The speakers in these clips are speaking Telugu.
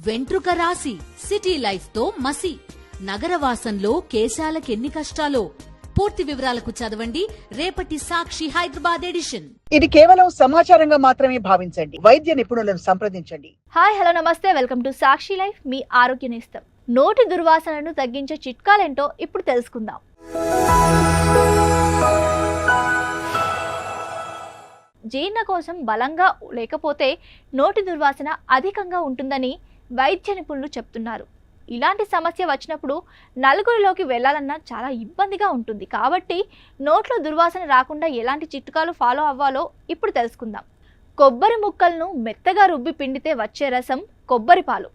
వెంట్రుక రాసి సిటీ లైఫ్ తో మసి నగరవాసంలో కేశాలకెన్ని కష్టాలో. పూర్తి వివరాలకు చదవండి రేపటి సాక్షి హైదరాబాద్ ఎడిషన్. ఇది కేవలం సమాచారంగా మాత్రమే భావించండి. వైద్య నిపుణులను సంప్రదించండి. హాయ్ హలో నమస్తే, వెల్కమ్ టు సాక్షి లైఫ్, మీ ఆరోగ్య నేస్తం. నోటి దుర్వాసనను తగ్గించే చిట్కాలేంటో ఇప్పుడు తెలుసుకుందాం. జీర్ణకోశం బలంగా లేకపోతే నోటి దుర్వాసన అధికంగా ఉంటుందని వైద్య నిపుణులు చెప్తున్నారు. ఇలాంటి సమస్య వచ్చినప్పుడు నలుగురిలోకి వెళ్ళాలన్నా చాలా ఇబ్బందిగా ఉంటుంది. కాబట్టి నోట్లో దుర్వాసన రాకుండా ఎలాంటి చిట్కాలు ఫాలో అవ్వాలో ఇప్పుడు తెలుసుకుందాం. కొబ్బరి ముక్కలను మెత్తగా రుబ్బి పిండితే వచ్చే రసం కొబ్బరి పాలు.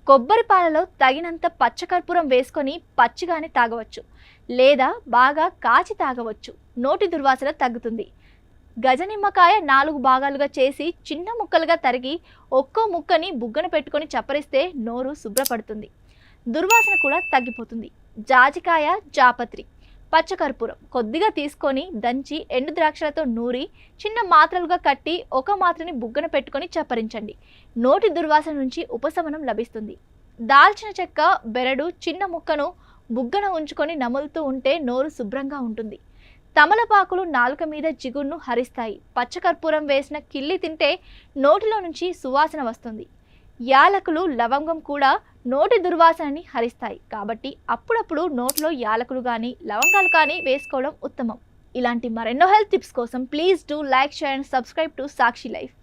కొబ్బరి పాలలో తగినంత పచ్చకర్పూరం వేసుకొని పచ్చిగానే తాగవచ్చు, లేదా బాగా కాచి తాగవచ్చు. నోటి దుర్వాసన తగ్గుతుంది. గజ నిమ్మకాయ 4 భాగాలుగా చేసి చిన్న ముక్కలుగా తరిగి ఒక్కో ముక్కని బుగ్గన పెట్టుకొని చప్పరిస్తే నోరు శుభ్రపడుతుంది, దుర్వాసన కూడా తగ్గిపోతుంది. జాజికాయ, జాపత్రి, పచ్చకర్పూరం కొద్దిగా తీసుకొని దంచి ఎండు ద్రాక్షలతో నూరి చిన్న మాత్రలుగా కట్టి ఒక మాత్రని బుగ్గన పెట్టుకొని చప్పరించండి. నోటి దుర్వాసన నుంచి ఉపశమనం లభిస్తుంది. దాల్చిన చెక్క, బెరడు చిన్న ముక్కను బుగ్గన ఉంచుకొని నములుతూ ఉంటే నోరు శుభ్రంగా ఉంటుంది. తమలపాకులు నాలుక మీద జిగురును హరిస్తాయి. పచ్చకర్పూరం వేసిన కిల్లి తింటే నోటిలో నుంచి సువాసన వస్తుంది. యాలకులు, లవంగం కూడా నోటి దుర్వాసనని హరిస్తాయి. కాబట్టి అప్పుడప్పుడు నోట్లో యాలకులు కానీ లవంగాలు కానీ వేసుకోవడం ఉత్తమం. ఇలాంటి మరెన్నో హెల్త్ టిప్స్ కోసం please do like, share and subscribe to Sakshi life.